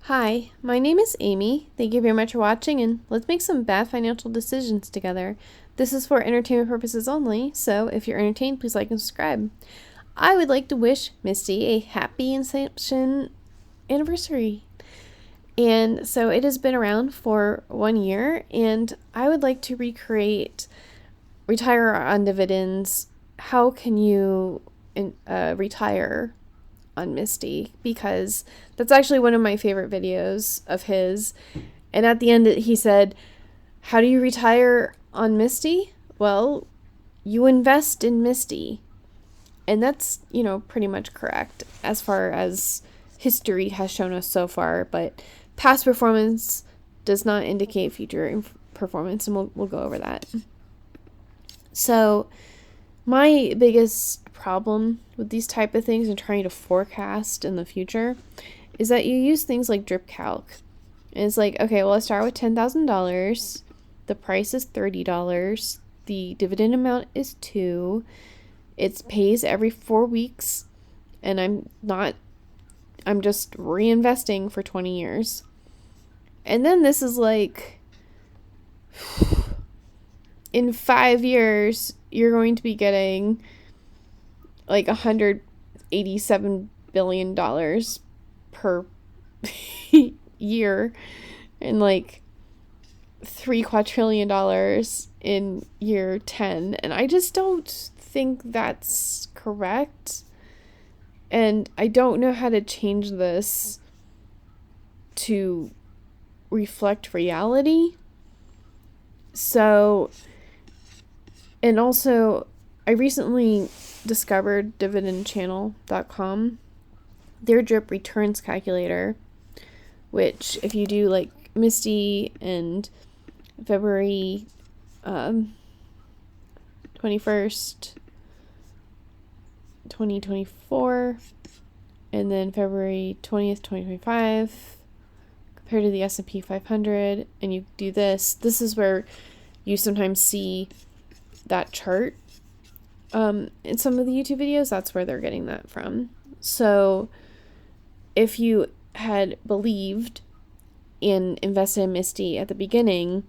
Hi, my name is Amy. Thank you very much for watching, and let's make some bad financial decisions together. This is for entertainment purposes only, so if you're entertained, please like and subscribe. I would like to wish Misty a happy Inception anniversary. And so it has been around for 1 year, and I would like to recreate Retire on Dividends. How can you retire on Misty? Because that's actually one of my favorite videos of his. And at the end, he said, how do you retire on Misty? Well, you invest in Misty. And that's, pretty much correct as far as history has shown us so far. But past performance does not indicate future performance, and we'll go over that. So my biggest problem with these type of things and trying to forecast in the future is that you use things like drip calc. And it's like, okay, well, I start with $10,000. The price is $30. The dividend amount is $2. It pays every 4 weeks. And I'm just reinvesting for 20 years. And then this is like, in 5 years, you're going to be getting like $187 billion per year, and like $3 quadrillion in year 10. And I just don't think that's correct. And I don't know how to change this to reflect reality. So, and also, I recently discovered dividendchannel.com, their drip returns calculator, which if you do like Misty and February 21st, 2024, and then February 20th, 2025, compared to the S&P 500, and you do this is where you sometimes see that chart. In some of the YouTube videos, that's where they're getting that from. So if you had believed and invested in Misty at the beginning,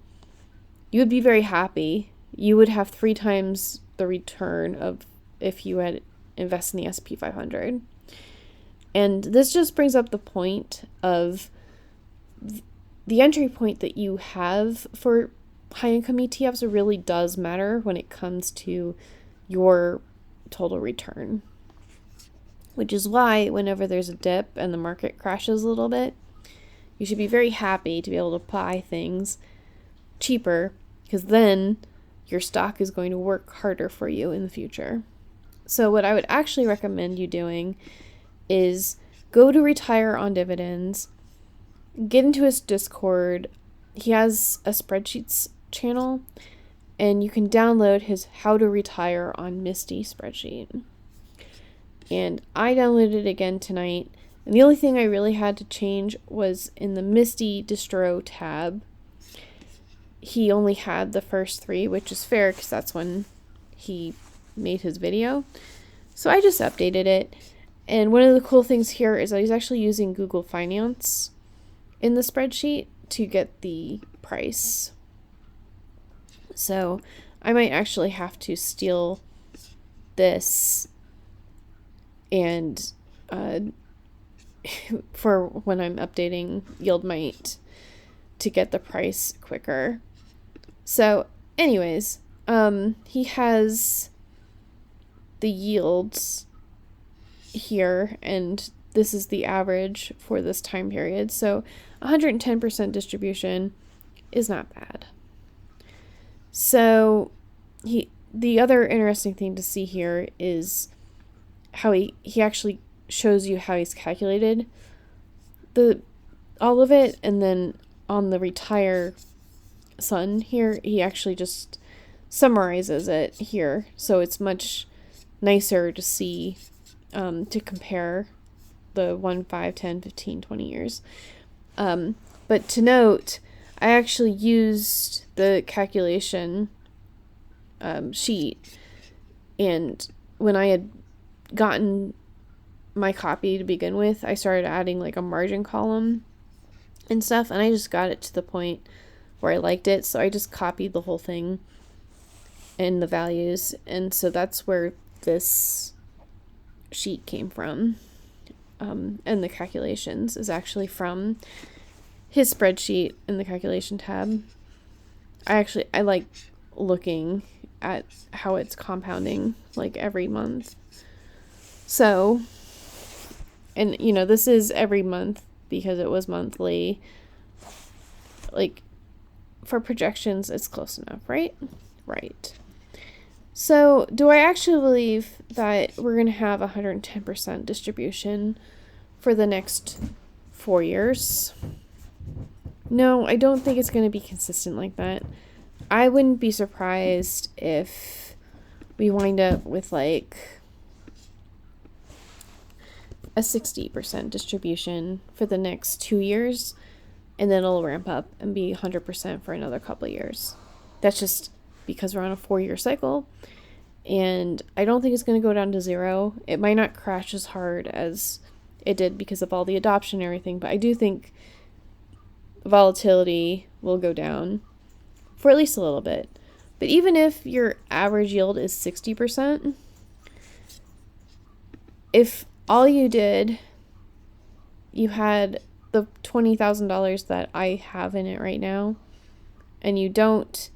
you would be very happy. You would have 3 times the return of if you had invested in the S&P 500. And this just brings up the point of the entry point that you have for high income ETFs really does matter when it comes to your total return, which is why whenever there's a dip and the market crashes a little bit, you should be very happy to be able to buy things cheaper, because then your stock is going to work harder for you in the future. So what I would actually recommend you doing is go to Retire on Dividends, get into his Discord. He has a spreadsheets channel, and you can download his How to Retire on Misty spreadsheet. And I downloaded it again tonight, and the only thing I really had to change was in the Misty Distro tab. He only had the first 3, which is fair because that's when he made his video. So I just updated it. And one of the cool things here is that he's actually using Google Finance in the spreadsheet to get the price. So I might actually have to steal this and for when I'm updating YieldMite to get the price quicker. So anyways, he has the yields here, and this is the average for this time period. So 110% distribution is not bad. So the other interesting thing to see here is how he actually shows you how he's calculated all of it, and then on the Retire Sun here, he actually just summarizes it here, so it's much nicer to see, to compare the 1, 5, 10, 15, 20 years. But to note, I actually used the calculation sheet, and when I had gotten my copy to begin with, I started adding like a margin column and stuff. And I just got it to the point where I liked it. So I just copied the whole thing and the values. And so that's where this sheet came from. And the calculations is actually from his spreadsheet in the calculation tab. I like looking at how it's compounding like every month. So, and you know, this is every month because it was monthly. Like for projections, it's close enough, right? Right. So, do I actually believe that we're going to have 110% distribution for the next 4 years? No, I don't think it's going to be consistent like that. I wouldn't be surprised if we wind up with like a 60% distribution for the next 2 years, and then it'll ramp up and be 100% for another couple of years. That's just because we're on a 4-year cycle, and I don't think it's going to go down to 0. It might not crash as hard as it did because of all the adoption and everything, but I do think volatility will go down for at least a little bit. But even if your average yield is 60%, if all you did, you had the $20,000 that I have in it right now, and you don't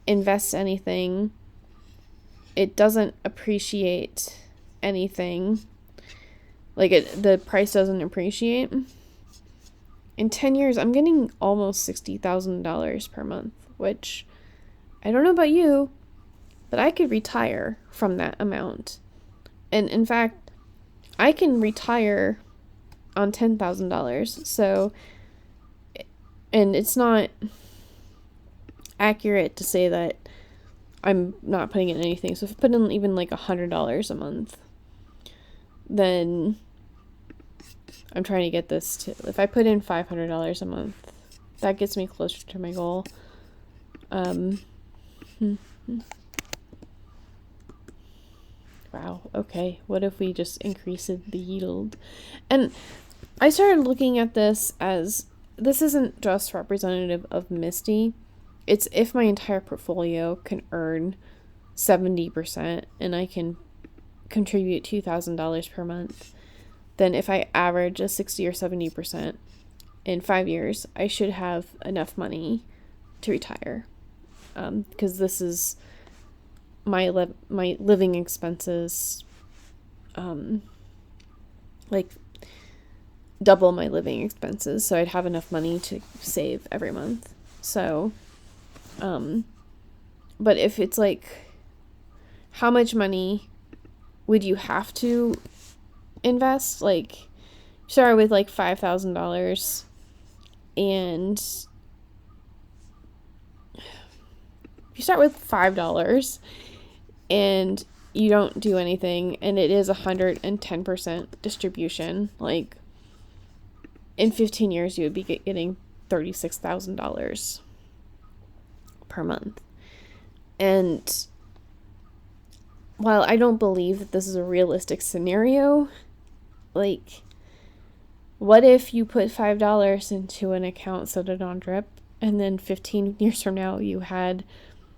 invest anything, it doesn't appreciate anything. Like the price doesn't appreciate. In 10 years, I'm getting almost $60,000 per month, which I don't know about you, but I could retire from that amount. And in fact, I can retire on $10,000. So, and it's not accurate to say that I'm not putting in anything. So if I put in even like $100 a month, then I'm trying to get this to, if I put in $500 a month, that gets me closer to my goal. Wow, okay, what if we just increase the yield? And I started looking at this as, this isn't just representative of MSTY, it's if my entire portfolio can earn 70% and I can contribute $2,000 per month, then if I average a 60 or 70% in 5 years, I should have enough money to retire. Because this is my living expenses, like double my living expenses, so I'd have enough money to save every month. So, but if it's like, how much money would you have to invest? Like, start with like $5,000, and you start with $5 and you don't do anything, and it is 110% distribution, like in 15 years you would be getting $36,000 per month. And while I don't believe that this is a realistic scenario, like, what if you put $5 into an account, set it on drip, and then 15 years from now you had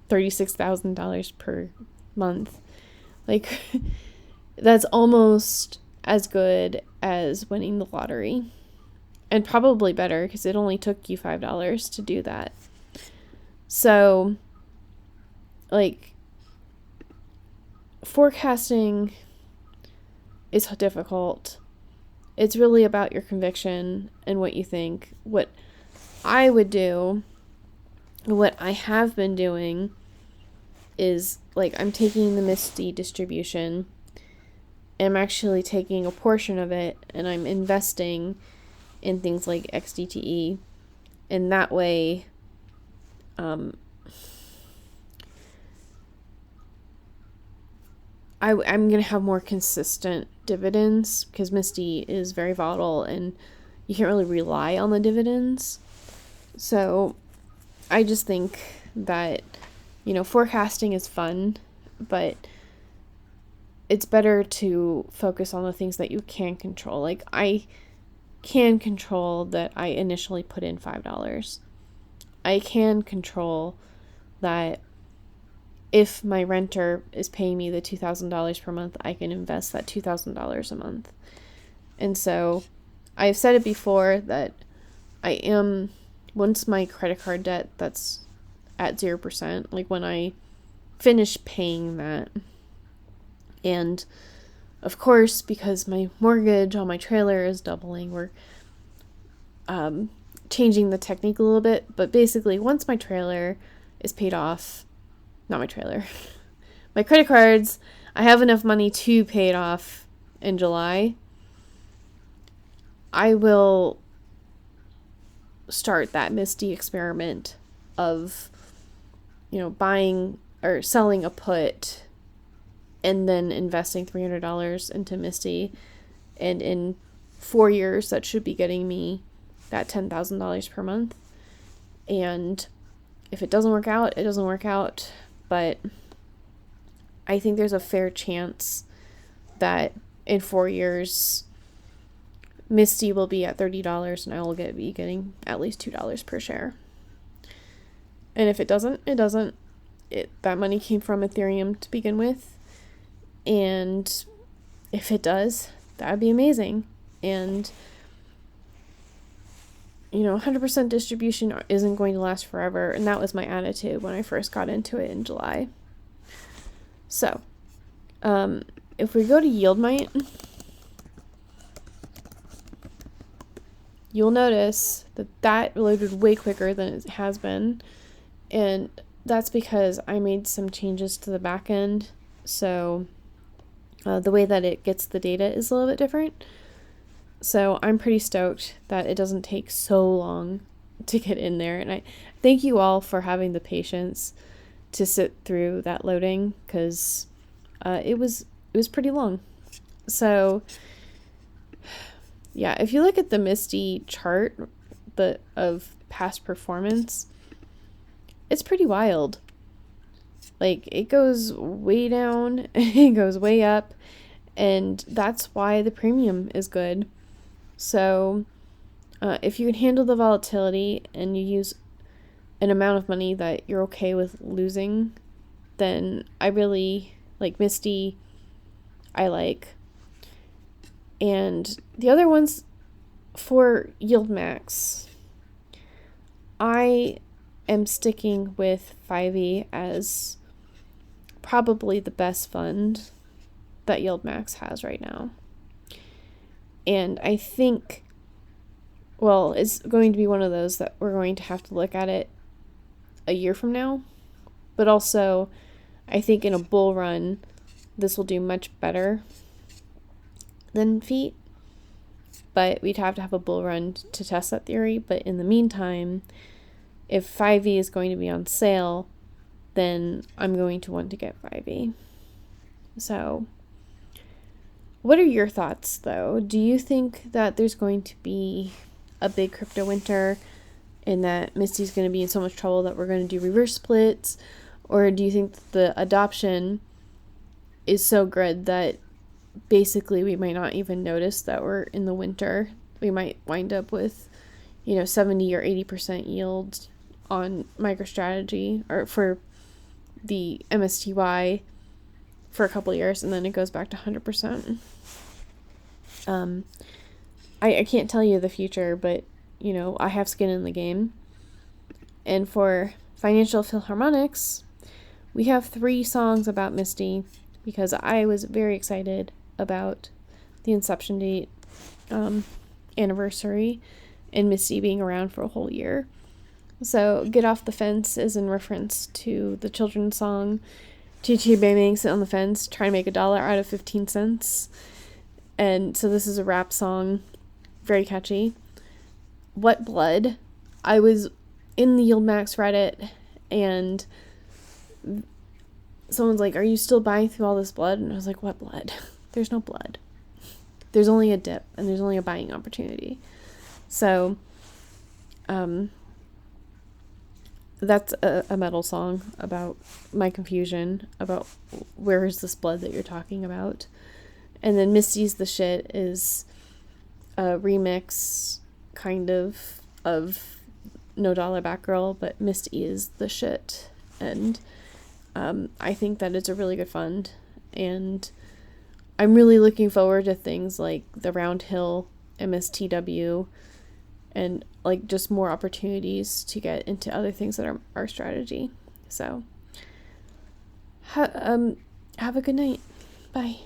$36,000 per month? Like, that's almost as good as winning the lottery, and probably better because it only took you $5 to do that. So, like, forecasting is difficult. It's really about your conviction and what you think. What I would do, what I have been doing, is like, I'm taking the MSTY distribution and I'm actually taking a portion of it and I'm investing in things like XDTE, and that way I'm going to have more consistent dividends, because MSTY is very volatile and you can't really rely on the dividends. So I just think that, you know, forecasting is fun, but it's better to focus on the things that you can control. Like, I can control that I initially put in $5. I can control that if my renter is paying me the $2,000 per month, I can invest that $2,000 a month. And so I've said it before that once my credit card debt that's at 0%, like when I finish paying that, and of course, because my mortgage on my trailer is doubling, we're changing the technique a little bit, but basically once my trailer is paid off, not my trailer, my credit cards, I have enough money to pay it off in July, I will start that MSTY experiment of, buying or selling a put and then investing $300 into MSTY. And in 4 years, that should be getting me that $10,000 per month. And if it doesn't work out, it doesn't work out. But I think there's a fair chance that in 4 years, MSTY will be at $30 and I will be getting at least $2 per share. And if it doesn't, it doesn't. That money came from Ethereum to begin with. And if it does, that would be amazing. And 100% distribution isn't going to last forever. And that was my attitude when I first got into it in July. So, if we go to YieldMite, you'll notice that loaded way quicker than it has been. And that's because I made some changes to the back end. So the way that it gets the data is a little bit different. So I'm pretty stoked that it doesn't take so long to get in there. And I thank you all for having the patience to sit through that loading, because it was pretty long. So yeah, if you look at the MSTY chart of past performance, it's pretty wild. Like, it goes way down, it goes way up, and that's why the premium is good. So if you can handle the volatility and you use an amount of money that you're okay with losing, then I really like MSTY. I like. And the other ones for YieldMax, I am sticking with 5e as probably the best fund that YieldMax has right now. And I think, it's going to be one of those that we're going to have to look at it a year from now. But also, I think in a bull run, this will do much better than FEET. But we'd have to have a bull run to test that theory. But in the meantime, if 5e is going to be on sale, then I'm going to want to get 5e. So, what are your thoughts, though? Do you think that there's going to be a big crypto winter and that MSTY's going to be in so much trouble that we're going to do reverse splits? Or do you think that the adoption is so good that basically we might not even notice that we're in the winter? We might wind up with, 70 or 80% yields on MicroStrategy or for the MSTY for a couple of years, and then it goes back to 100%. I can't tell you the future, but I have skin in the game. And for Financial Philharmonics, we have 3 songs about MSTY because I was very excited about the inception date anniversary and MSTY being around for a whole year. So Get Off the Fence is in reference to the children's song Chee Chee Bang Bang Sit on the Fence, try to make $1 out of 15 cents. And so this is a rap song, very catchy. What Blood? I was in the YieldMax Reddit and someone's like, are you still buying through all this blood? And I was like, what blood? There's no blood. There's only a dip and there's only a buying opportunity. So, that's a metal song about my confusion about where is this blood that you're talking about. And then MSTY's The Shit is a remix kind of No Dollar Back Girl, but MSTY is the shit. And I think that it's a really good fund, and I'm really looking forward to things like the Round Hill MSTW and like just more opportunities to get into other things that are our strategy. So have a good night. Bye.